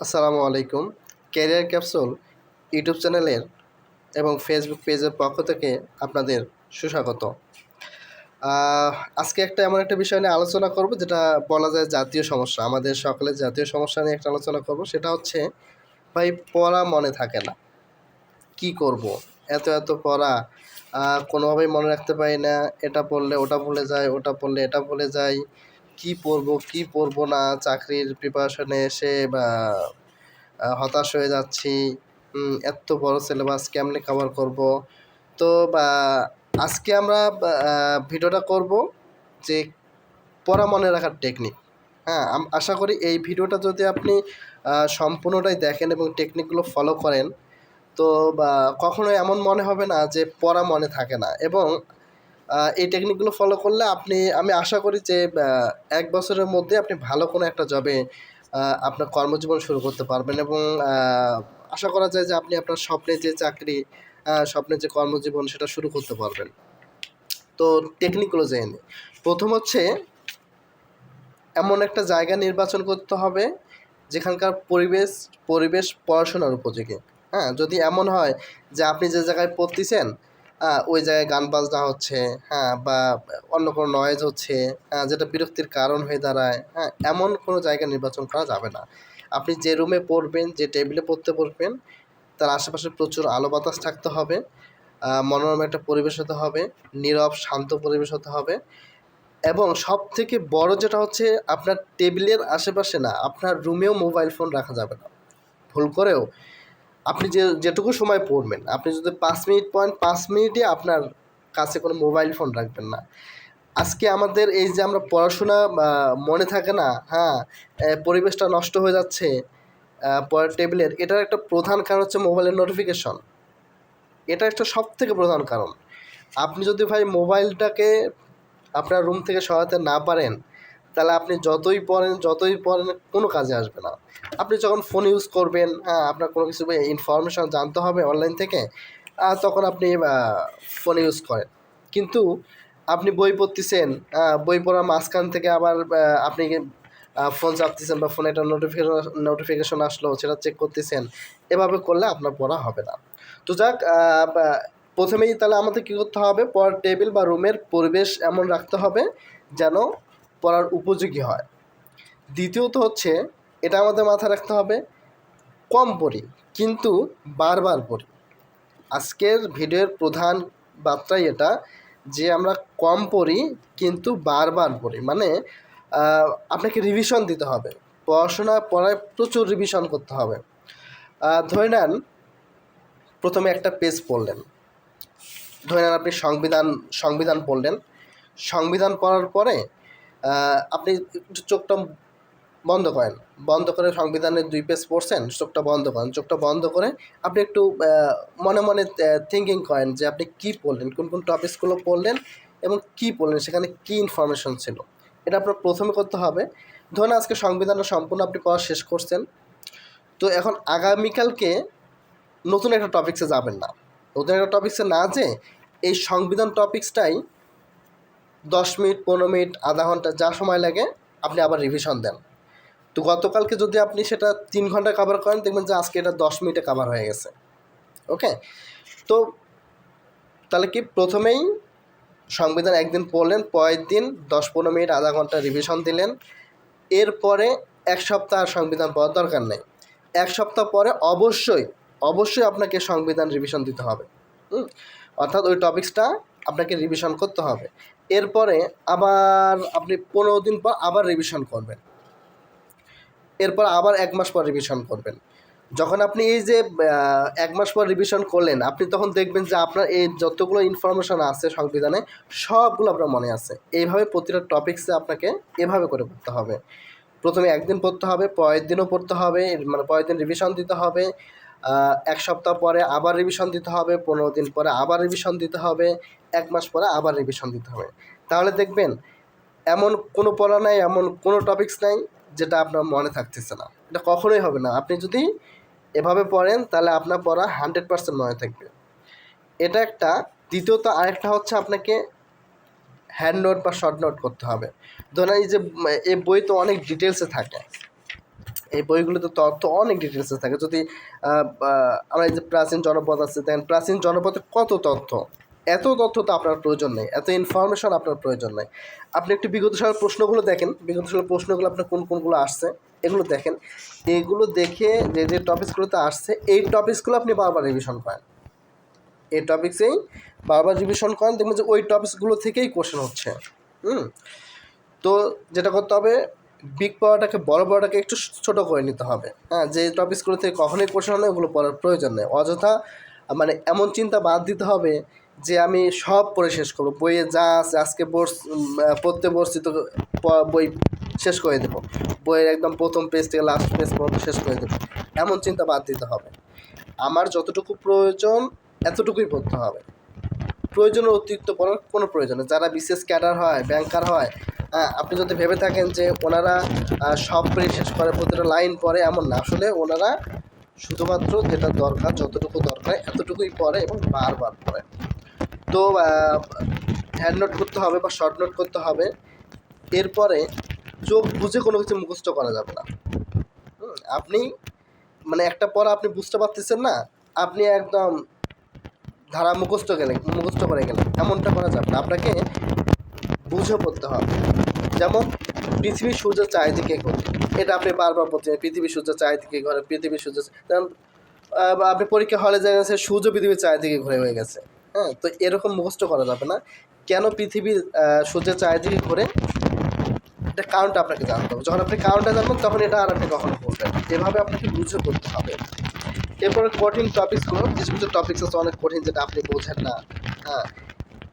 আসসালামু আলাইকুম। Career capsule YouTube চ্যানেলের এবং ফেসবুক পেজের পক্ষ থেকে আপনাদের সুস্বাগত। আহ, আজকে এমন একটা বিষয় নিয়ে আলোচনা করব, যেটা বলা যায় জাতীয় সমস্যা। আমাদের সকলের জাতীয় সমস্যা নিয়ে একটা আলোচনা করব। সেটা হচ্ছে, ভাই, পড়া মনে থাকে না। কি করব? এত এত পড়া, কোনোভাবেই মনে রাখতে পারি না। এটা পড়লে ওটা ভুলে যায়, ওটা পড়লে এটা ভুলে যাই। কি পড়ব কি পড়বো না, চাকরির প্রিপারেশনে এসে বা হতাশ হয়ে যাচ্ছি। এত বড় সিলেবাস কেমনে কভার করব? তো বা আজকে আমরা ভিডিওটা করব যে পড়া মনে রাখার টেকনিক। হ্যাঁ, আশা করি এই ভিডিওটা যদি আপনি সম্পূর্ণটাই দেখেন এবং টেকনিকগুলো ফলো করেন, তো বা কখনোই এমন মনে হবে না যে পড়া মনে থাকে না। এবং এই টেকনিকগুলো ফলো করলে আমি আশা করি যে ১ বছরের মধ্যে আপনি ভালো কোনো একটা জবে আপনার কর্মজীবন শুরু করতে পারবেন। এবং আশা করা যায় যে আপনি আপনার স্বপ্নের যে চাকরি, স্বপ্নের যে কর্মজীবন, সেটা শুরু করতে পারবেন। তো টেকনিকগুলো জেনে নিই। প্রথম হচ্ছে, এমন একটা জায়গা নির্বাচন করতে হবে যেখানকার পরিবেশ পড়াশোনার উপযোগী। হ্যাঁ, যদি এমন হয় যে আপনি যে জায়গায় পড়তেছেন ওই জায়গায় গান বাজনা হচ্ছে, হ্যাঁ, বা অন্য কোনো নয়েজ হচ্ছে, যেটা বিরক্তির কারণ হয়ে দাঁড়ায়, হ্যাঁ, এমন কোনো জায়গা নির্বাচন করা যাবে না। আপনি যে রুমে পড়বেন, যে টেবিলে পড়তে বসবেন, তার আশেপাশে প্রচুর আলো বাতাস থাকতে হবে, মনোরম একটা পরিবেশ হতে হবে, নীরব শান্ত পরিবেশ হতে হবে। এবং সবথেকে বড় যেটা হচ্ছে, আপনার টেবিলের আশেপাশে না, আপনার রুমেও মোবাইল ফোন রাখা যাবে না। ভুল করেও আপনি যেটুকু সময় পড়বেন, আপনি যদি ৫ মিনিট পড়েন, ৫ মিনিটই আপনার কাছে কোনো মোবাইল ফোন রাখবেন না। আজকে আমাদের এই যে আমরা পড়াশোনা মনে থাকে না, হ্যাঁ, পরিবেশটা নষ্ট হয়ে যাচ্ছে পড়ার টেবিলের, এটার একটা প্রধান কারণ হচ্ছে মোবাইলের নোটিফিকেশন। এটা একটা সবথেকে প্রধান কারণ। আপনি যদি, ভাই, মোবাইলটাকে আপনার রুম থেকে সরাতে না পারেন, তাহলে আপনি যতই পড়েন কোনো কাজে আসবে না। আপনি যখন ফোন ইউজ করবেন, হ্যাঁ, আপনার কোনো কিছু ইনফরমেশান জানতে হবে অনলাইন থেকে, তখন আপনি ফোন ইউজ করেন। কিন্তু আপনি বই পড়তেছেন, বই পড়ার মাঝখান থেকে আবার আপনি ফোন চাপতেছেন, বা ফোনে একটা নোটিফিকেশন আসলো, সেটা চেক করতেছেন। এভাবে করলে আপনার পড়া হবে না। তো যাক, প্রথমেই তাহলে আমাদের কী করতে হবে, পড়ার টেবিল বা রুমের পরিবেশ এমন রাখতে হবে যেন পড়ার উপযোগী হয়। দ্বিতীয়ত হচ্ছে, এটা আমাদের মাথায় রাখতে হবে, কম পড়ি কিন্তু বারবার পড়ি। আজকের ভিডিওর প্রধান বার্তাই এটা, যে আমরা কম পড়ি কিন্তু বারবার পড়ি। মানে আপনাকে রিভিশন দিতে হবে, পড়ায় প্রচুর রিভিশন করতে হবে। ধরে নেন, প্রথমে একটা পেজ পড়লেন, ধরে নেন আপনি সংবিধান পড়লেন। সংবিধান পড়ার পরে আপনি একটু চোখটা বন্ধ করেন, বন্ধ করে সংবিধানের 2 পেজ পড়ছেন, চোখটা বন্ধ করেন। চোখটা বন্ধ করে আপনি একটু মনে মনে থিঙ্কিং করেন যে আপনি কী পড়লেন, কোন কোন টপিকসগুলো পড়লেন এবং কী পড়লেন, সেখানে কী ইনফরমেশন ছিল। এটা আপনার প্রথমে করতে হবে। ধরুন আজকে সংবিধানটা সম্পূর্ণ আপনি পড়া শেষ করছেন। তো এখন আগামীকালকে নতুন একটা টপিক্সে যাবেন না। নতুন একটা টপিক্সে না যেয়ে এই সংবিধান টপিক্সটাই 10 মিনিট, 15 মিনিট, আধা ঘন্টা, যা সময় লাগে আপনি আবার রিভিশন দেন। তো গতকালকে যদি আপনি সেটা 3 ঘন্টায় কভার করেন, দেখবেন যে আজকে এটা 10 মিনিটে কভার হয়ে গেছে। ওকে? তো তাহলে কি, প্রথমেই সংবিধান একদিন পড়লেন, পরের দিন 10-15 মিনিট, আধা ঘন্টা রিভিশন দিলেন। এরপরে 1 সপ্তাহ আর সংবিধান পড়ার দরকার নেই। 1 সপ্তাহ পরে অবশ্যই আপনাকে সংবিধান রিভিশন দিতে হবে। অর্থাৎ ওই টপিক্সটা আপনাকে রিভিশন করতে হবে। এরপরে আবার আপনি 15 দিন পর আবার রিভিশন করবেন। এরপর আবার 1 মাস পর রিভিশন করবেন। যখন আপনি এই যে 1 মাস পর রিভিশন করলেন, আপনি তখন দেখবেন যে আপনার এই যতগুলো ইনফরমেশন আছে সংবিধানে, সবগুলো আপনার মনে আছে। এইভাবে প্রতিটা টপিক্সে আপনাকে এভাবে করে পড়তে হবে। প্রথমে একদিন পড়তে হবে, পরের দিনও পড়তে হবে, মানে পরের দিন রিভিশন দিতে হবে। 1 সপ্তাহ পরে আবার রিভিশন দিতে হবে, 15 দিন পরে আবার রিভিশন দিতে হবে, 1 মাস পরে আবার রিভিশন দিতে হবে। তাহলে দেখবেন এমন কোনো পড়া নাই, এমন কোনো টপিক্স নাই যেটা আপনার মনে থাকতেছে না। এটা কখনোই হবে না। আপনি যদি এভাবে পড়েন, তাহলে আপনার পড়া 100% মনে থাকবে। এটা একটা। দ্বিতীয়ত আরেকটা হচ্ছে, আপনাকে হ্যান্ড নোট বা শর্ট নোট করতে হবে। ধরুন এই যে এই বই তো অনেক ডিটেলসে থাকে। এই বইগুলোতে তথ্য অনেক ডিটেলসে থাকে। যদি আমরা এই যে প্রাচীন জনপদ আছে, দেখেন প্রাচীন জনপদের কত তথ্য, এত তথ্য তো আপনার প্রয়োজন নেই, এত ইনফরমেশন আপনার প্রয়োজন নেই। আপনি একটু বিগত সালের প্রশ্নগুলো দেখেন, বিগত সালের প্রশ্নগুলো আপনার কোনগুলো আসছে এগুলো দেখেন, এগুলো দেখে যে টপিকসগুলোতে আসছে এই টপিকসগুলো আপনি বারবার রিভিশন করেন, এই টপিক্সেই বারবার রিভিশন করেন, দেখবেন যে ওই টপিকসগুলো থেকেই কোশ্চেন হচ্ছে। তো যেটা করতে হবে, বিগ পড়াটাকে বড়টাকে একটু ছোট করে নিতে হবে। হ্যাঁ, যে টপিকসগুলো থেকে কখনোই কোশ্চেন হয় ওগুলো পড়ার প্রয়োজন নেই। অযথা মানে এমন চিন্তা বাদ দিতে হবে যে আমি সব পড়ে শেষ করবো, বইয়ে যা আছে আজকে পড়তে বসছি তো বই শেষ করে দেবো, বইয়ের একদম প্রথম পেজ থেকে লাস্ট পেজ পর্যন্ত শেষ করে দেবো, এমন চিন্তা বাদ দিতে হবে। আমার যতটুকু প্রয়োজন এতটুকুই পড়তে হবে, প্রয়োজনের অতিরিক্ত পড়ার কোনো প্রয়োজন নেই। যারা বিশেষ ক্যাডার হয়, ব্যাংকার হয়, আপনি যদি ভেবে থাকেন যে ওনারা সব পড়ে শেষ করে, প্রতিটা লাইন পড়ে, এমন না। আসলে ওনারা শুধুমাত্র যেটা দরকার, যতটুকু দরকার এতটুকুই পড়ে এবং বারবার পড়ে। তো হ্যান্ড নোট করতে হবে বা শর্ট নোট করতে হবে। এরপরে চোখ বুঝে কোনো কিছু মুখস্থ করা যাবে না। আপনি মানে একটা পড়া আপনি বুঝতে পারতেছেন না, আপনি একদম ধারা মুখস্থ করে গেলেন, এমনটা করা যাবে না। আপনাকে বুঝে পড়তে হবে। যেমন পৃথিবী সূর্যের চারিদিকে ঘোরে, এটা আপনি বারবার পড়ছেন, পৃথিবী সূর্যের চারিদিকে ঘোরে, পৃথিবী সূর্য, কারণ আপনি পরীক্ষা হলে জায়গা গেছে সূর্য পৃথিবীর চারিদিকে ঘুরে হয়ে গেছে। হ্যাঁ, তো এরকম মুখস্থ করা যাবে না। কেন পৃথিবী সূর্যের চারিদিকে ঘুরে, এটা কারণটা আপনাকে জানতে হবে। যখন আপনি কারণটা জানবেন তখন এটা আর আপনি কখনো বলবেন। এভাবে আপনাকে বুঝে করতে হবে। এরপরে কঠিন টপিকসগুলো, কিছু কিছু টপিকস আছে অনেক কঠিন যেটা আপনি বোঝেন না। হ্যাঁ,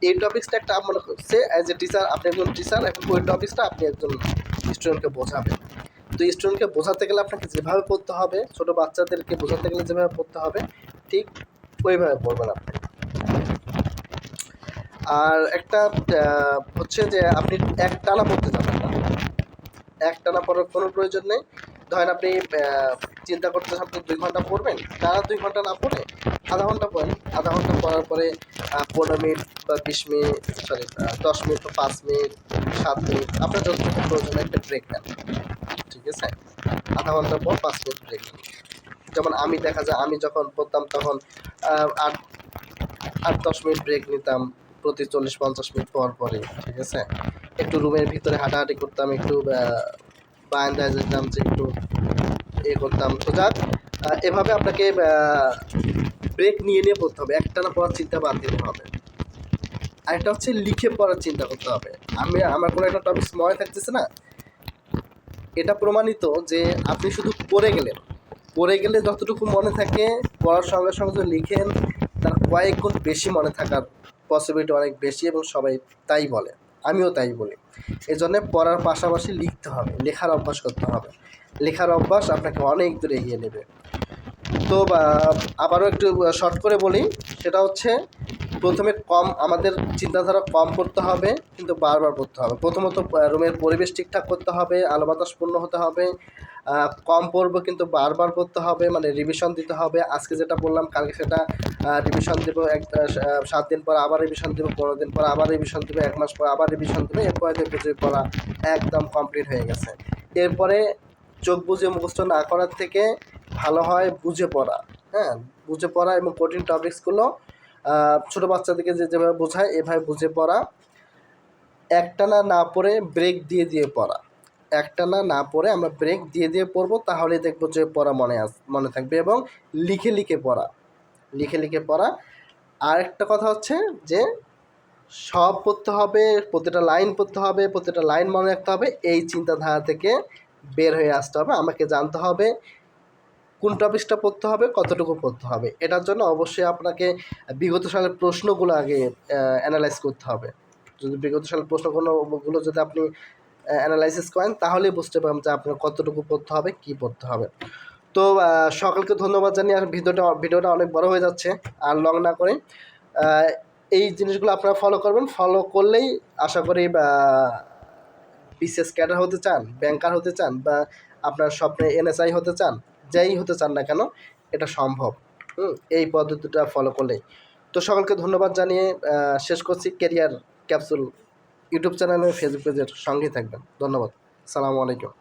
এই টপিকসটা একটা মনে করছে অ্যাজ এ টিচার, আপনি একজন টিচার, এখন ওই টপিকসটা আপনি একজন স্টুডেন্টকে বোঝাবেন। তো স্টুডেন্টকে বোঝাতে গেলে আপনাকে যেভাবে পড়তে হবে, ছোটো বাচ্চাদেরকে বোঝাতে গেলে যেভাবে পড়তে হবে ঠিক ওইভাবে পড়বেন আপনি। আর একটা হচ্ছে যে আপনি একটানা পড়তে যাবেন না, একটানা পড়ার কোনো প্রয়োজন নেই। ধরেন আপনি চিন্তা করতেছেন আপনি 2 ঘন্টা পড়বেন, টানা 2 ঘন্টা না পড়ে আধা ঘন্টা পড়েন। আধা ঘন্টা পড়ার পরে 15 মিনিট বা 20 মিনিট, সরি 10 মিনিট বা 5 মিনিট, 7 মিনিট, আপনার যতটুকু প্রয়োজন একটা ব্রেক নেন, ঠিক আছে? আধা ঘন্টার পর 5 মিনিট ব্রেক নেন। যেমন আমি দেখা যায় আমি যখন পড়তাম তখন 8-10 মিনিট ব্রেক নিতাম প্রতি 40-50 মিনিট পর পরে, ঠিক আছে? একটু রুমের ভিতরে হাঁটাহাঁটি করতাম, একটু বারান্দায় যেতাম, যে একটু করতাম। তো যাক, এভাবে আপনাকে ব্রেক নিয়ে পড়তে হবে, একটানা পড়ার চিন্তা বাদ দিতে হবে। আরেকটা হচ্ছে লিখে পড়ার চিন্তা করতে হবে। আমার কোনো একটা টপিক মনে থাকতেছে না, এটা প্রমাণিত যে আপনি শুধু পড়ে গেলে যতটুকু মনে থাকে, পড়ার সঙ্গে সঙ্গে যদি লিখেন তার কয়েক গুণ বেশি মনে থাকার পসিবিলিটি অনেক বেশি, এবং সবাই তাই বলে, আমিও তাই বলি। এই জন্যে পড়ার পাশাপাশি লিখতে হবে, লেখার অভ্যাস করতে হবে। লেখার অভ্যাস আপনাকে অনেক দূরে এগিয়ে নেবে। তো আবারও একটু শর্ট করে বলি, সেটা হচ্ছে প্রথমে আমাদের চিন্তাধারা কম করতে হবে, কিন্তু বারবার পড়তে হবে। প্রথমত রুমের পরিবেশ ঠিকঠাক করতে হবে, আলো বাতাস পূর্ণ হতে হবে, কম পড়বো কিন্তু বারবার পড়তে হবে, মানে রিভিশন দিতে হবে। আজকে যেটা বললাম কালকে সেটা রিভিশন দেবো, 7 দিন পর আবার রিভিশন দেবো, 15 দিন পর আবার রিভিশন দেবো, 1 মাস পর আবার রিভিশন দেবো, এরপরে দেখবো যে পড়া একদম কমপ্লিট হয়ে গেছে। এরপরে চোখ বুঝে মুখস্থ না করার থেকে ভালো হয় বুঝে পড়া। হ্যাঁ, বুঝে পড়া এবং কঠিন টপিকসগুলো ছোটো বাচ্চাদেরকে যেভাবে বোঝায় এভাবে বুঝে পড়া। একটানা না পড়ে ব্রেক দিয়ে পড়া, একটানা না পড়ে আমরা ব্রেক দিয়ে পড়বো, তাহলে দেখবো যে পড়া মনে থাকবে। এবং লিখে পড়া। আর একটা কথা হচ্ছে যে সব পড়তে হবে, প্রতিটা লাইন পড়তে হবে, প্রতিটা লাইন মনে রাখতে হবে, এই চিন্তাধারা থেকে বের হয়ে আসতে হবে। আমাকে জানতে হবে কোন টপিকসটা পড়তে হবে, কতটুকু পড়তে হবে। এটার জন্য অবশ্যই আপনাকে বিগত সালের প্রশ্নগুলো আগে অ্যানালাইজ করতে হবে। যদি বিগত সালের প্রশ্নগুলো যদি আপনি অ্যানালাইসিস করেন তাহলেই বুঝতে পারবেন যে আপনার কতটুকু পড়তে হবে, কী পড়তে হবে। তো সকলকে ধন্যবাদ জানিয়ে, আর ভিডিওটা অনেক বড় হয়ে যাচ্ছে, আর লং না করে এই জিনিসগুলো আপনারা ফলো করবেন। ফলো করলেই আশা করি বিসিএস ক্যাডার হতে চান, ব্যাংকার হতে চান, বা আপনার স্বপ্নে এনএসআই হতে চান, যাই হতে চান না কেন, এটা সম্ভব এই পদ্ধতিটা ফলো করলেই। তো সকলকে ধন্যবাদ জানিয়ে শেষ করছি। ক্যারিয়ার ক্যাপসুল ইউটিউব চ্যানেল এবং ফেসবুক পেজের সঙ্গেই থাকবেন। ধন্যবাদ। আসসালামু আলাইকুম।